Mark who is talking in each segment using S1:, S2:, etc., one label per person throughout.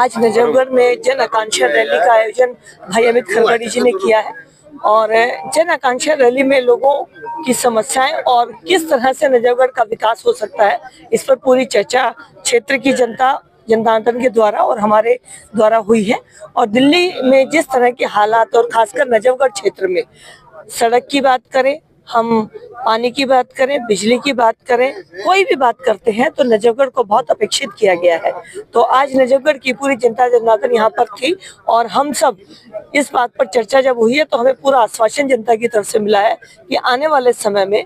S1: आज नजफगढ़ में जन आकांक्षा रैली का आयोजन भाई अमित खरगड़ी जी ने किया है और जन आकांक्षा रैली में लोगों की समस्याएं और किस तरह से नजफगढ़ का विकास हो सकता है, इस पर पूरी चर्चा क्षेत्र की जनता के द्वारा और हमारे द्वारा हुई है। और दिल्ली में जिस तरह के हालात और खासकर नजफगढ़ क्षेत्र में सड़क की बात करें, हम पानी की बात करें, बिजली की बात करें, कोई भी बात करते हैं तो नजफगढ़ को बहुत अपेक्षित किया गया है। तो आज नजफगढ़ की पूरी जनता जनार्दन यहाँ पर थी और हम सब इस बात पर चर्चा जब हुई है तो हमें पूरा आश्वासन जनता की तरफ से मिला है कि आने वाले समय में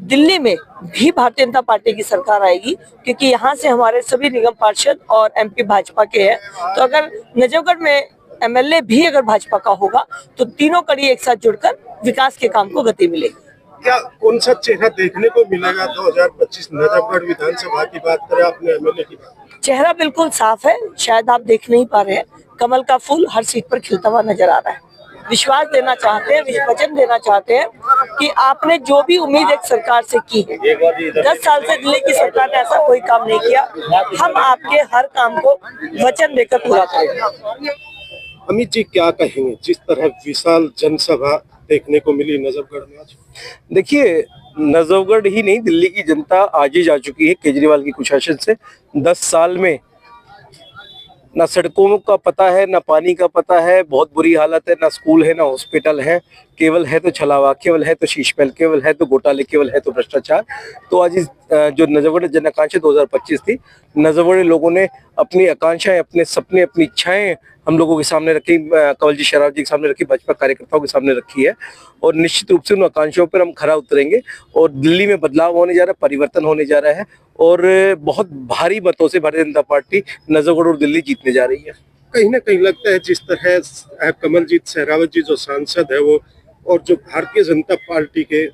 S1: दिल्ली में भी भारतीय जनता पार्टी की सरकार आएगी, क्योंकि यहाँ से हमारे सभी निगम पार्षद और एमपी भाजपा के हैं। तो अगर नजफगढ़ में एमएलए भी अगर भाजपा का होगा तो तीनों कड़ी एक साथ जुड़कर विकास के काम को गति मिलेगी।
S2: क्या कौन सा चेहरा देखने को मिलेगा 2025 नजफगढ़ विधानसभा की बात करें, आपने एमएलए की बात?
S1: चेहरा बिल्कुल साफ है, शायद आप देख नहीं पा रहे हैं, कमल का फूल हर सीट पर खिलता हुआ नजर आ रहा है। विश्वास देना चाहते हैं, वचन देना चाहते हैं कि आपने जो भी उम्मीद एक सरकार से की है, 10 साल से दिल्ली की सरकार ने ऐसा कोई काम नहीं किया, हम आपके हर काम को वचन देकर पूरा करेंगे।
S2: अमित जी क्या कहेंगे, जिस तरह विशाल जनसभा देखने को मिली नजफगढ़ में आज?
S3: देखिए, नजफगढ़ ही नहीं, दिल्ली की जनता आज ही जा चुकी है केजरीवाल की कुशासन से। 10 साल में ना सड़कों का पता है, ना पानी का पता है, बहुत बुरी हालत है, ना स्कूल है, ना हॉस्पिटल है, केवल है तो छलावा, केवल है तो शीशमहल, केवल है तो घोटाले, केवल है तो भ्रष्टाचार। तो आज इस जो नजफगढ़ जन आकांक्षा 2025 थी, नजफगढ़ लोगों ने अपनी आकांक्षाएं, अपने सपने, अपनी इच्छाएं हम लोगों के सामने रखी, कंवल शेरावत जी के सामने रखी, भाजपा कार्यकर्ताओं के सामने रखी है और निश्चित रूप से उन आकांक्षाओं पर हम खरा उतरेंगे और दिल्ली में बदलाव होने जा रहा है, परिवर्तन होने जा रहा है और बहुत भारी मतों से भारतीय जनता पार्टी नजफगढ़ और दिल्ली जीतने जा रही है।
S2: कहीं ना कहीं लगता है जिस तरह कमलजीत शेरावत जी जो सांसद है वो, और जो भारतीय जनता पार्टी के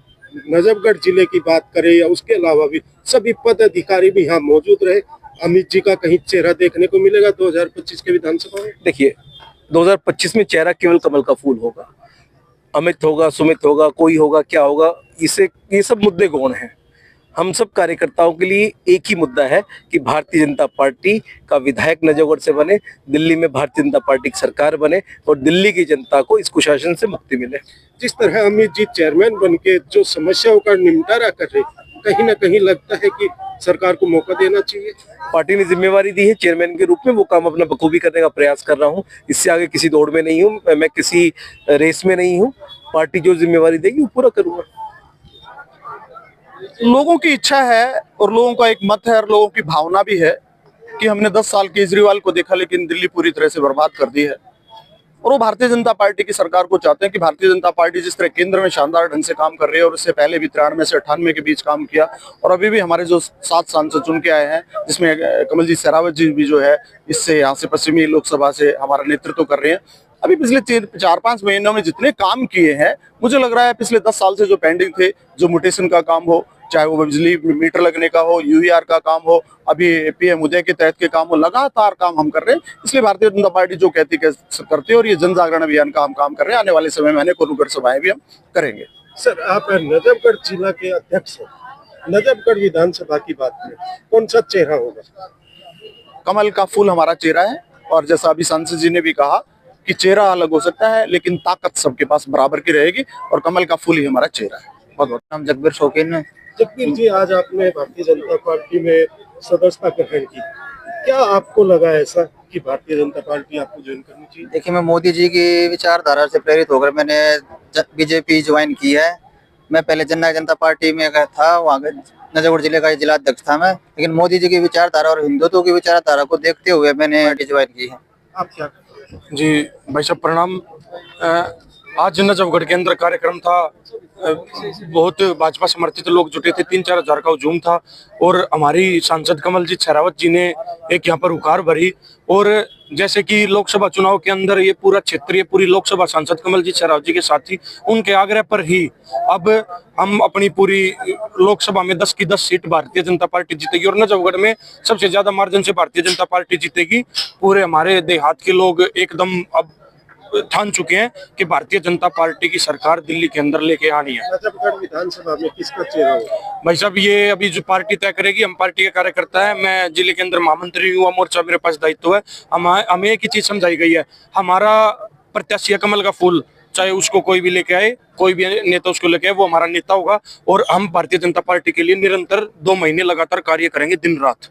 S2: नजफगढ़ जिले की बात करें या उसके अलावा भी सभी पदाधिकारी भी यहाँ मौजूद रहे, अमित जी का कहीं चेहरा देखने को मिलेगा 2025 के विधानसभा में?
S3: देखिए, 2025 में चेहरा केवल कमल का फूल होगा, अमित होगा, सुमित होगा, कोई होगा, क्या होगा, इसे ये सब मुद्दे गौण हैं। हम सब कार्यकर्ताओं के लिए एक ही मुद्दा है कि भारतीय जनता पार्टी का विधायक नजफगढ़ से बने, दिल्ली में भारतीय जनता पार्टी की सरकार बने और दिल्ली की जनता को इस कुशासन से मुक्ति मिले।
S2: जिस तरह अमित जी चेयरमैन बन के जो समस्याओं का निपटारा कर रहे, कहीं ना कहीं लगता है कि सरकार को मौका देना चाहिए।
S3: पार्टी ने जिम्मेवारी दी है चेयरमैन के रूप में, वो काम अपना बखूबी करने का प्रयास कर रहा हूँ। इससे आगे किसी दौड़ में नहीं हूँ, मैं किसी रेस में नहीं हूँ। पार्टी जो जिम्मेवारी देगी वो पूरा करूंगा।
S4: लोगों की इच्छा है और लोगों का एक मत है और लोगों की भावना भी है कि हमने 10 साल केजरीवाल को देखा लेकिन दिल्ली पूरी तरह से बर्बाद कर दी है और वो भारतीय जनता पार्टी की सरकार को चाहते हैं कि भारतीय जनता पार्टी जिस तरह केंद्र में शानदार ढंग से काम कर रही है और उससे पहले भी 93 से 98 के बीच काम किया और अभी भी हमारे जो 7 सांसद चुन के आए हैं, जिसमें कमलजीत शेरावत जी भी जो है इससे यहाँ से पश्चिमी लोकसभा से हमारा नेतृत्व कर रहे हैं। अभी पिछले 4-5 महीनों में जितने काम किए हैं, मुझे लग रहा है पिछले 10 साल से जो पेंडिंग थे, जो म्यूटेशन का काम हो, चाहे वो बिजली मीटर लगने का हो, यूईआर का काम हो, अभी पीएम उदय के तहत के काम हो, लगातार काम हम कर रहे हैं। इसलिए भारतीय जनता पार्टी जो कहती करती है और ये जन जागरण अभियान का हम काम कर रहे हैं। आने वाले समय में अनेक नुक्कड़ सभाएं भी हम करेंगे।
S2: सर, आप नजफगढ़ जिला के अध्यक्ष हैं, नजफगढ़ विधानसभा की बात करें, कौन सा चेहरा होगा?
S4: कमल का फूल हमारा चेहरा है और जैसा अभी सांसद जी ने भी कहा कि चेहरा अलग हो सकता है लेकिन ताकत सबके पास बराबर की रहेगी और कमल का फूल ही हमारा चेहरा है। बहुत बहुत नाम जगबीर शौकीन है।
S2: जगबीर जी, आज आपने भारतीय जनता पार्टी में सदस्यता ग्रहण की, क्या आपको लगा ऐसा कि भारतीय जनता पार्टी आपको ज्वाइन करनी चाहिए?
S5: देखिए, मैं मोदी जी की विचारधारा से प्रेरित होकर मैंने बीजेपी ज्वाइन की है। मैं पहले जनता पार्टी में था, वहाँ नजफगढ़ जिले का जिला अध्यक्ष था मैं, लेकिन मोदी जी की विचारधारा और हिंदुत्व की विचारधारा को देखते हुए मैंने पार्टी ज्वाइन की है।
S2: आप क्या?
S6: जी भाई साहब प्रणाम। आज नजफगढ़ के अंदर कार्यक्रम था, बहुत भाजपा समर्थित लोग जुटे थे, 3-4 हजार का हुजूम था और हमारी सांसद कमलजीत शेरावत जी ने एक यहाँ पर हुकार भरी और जैसे कि लोकसभा चुनाव के अंदर ये पूरा क्षेत्रीय पूरी लोकसभा सांसद कमलजीत शेरावत जी के साथ ही उनके आग्रह पर ही अब हम अपनी पूरी लोकसभा में 10 की 10 सीट भारतीय जनता पार्टी जीतेगी और नजफगढ़ में सबसे ज्यादा मार्जिन से भारतीय जनता पार्टी जीतेगी। पूरे हमारे देहात के लोग एकदम अब ठान चुके हैं कि भारतीय जनता पार्टी की सरकार दिल्ली के अंदर लेके आनी है।
S2: नजफगढ़ विधानसभा में किसका चेहरा होगा?
S6: भाई साहब ये अभी जो पार्टी तय करेगी, हम पार्टी के कार्यकर्ता है, मैं जिले के अंदर महामंत्री, युवा मोर्चा मेरे पास दायित्व है। हमें एक ही चीज समझाई गई है, हमारा प्रत्याशी है कमल का फूल, चाहे उसको कोई भी लेके आए, कोई भी नेता उसको लेके आए, वो हमारा नेता होगा और हम भारतीय जनता पार्टी के लिए निरंतर 2 महीने लगातार कार्य करेंगे दिन रात।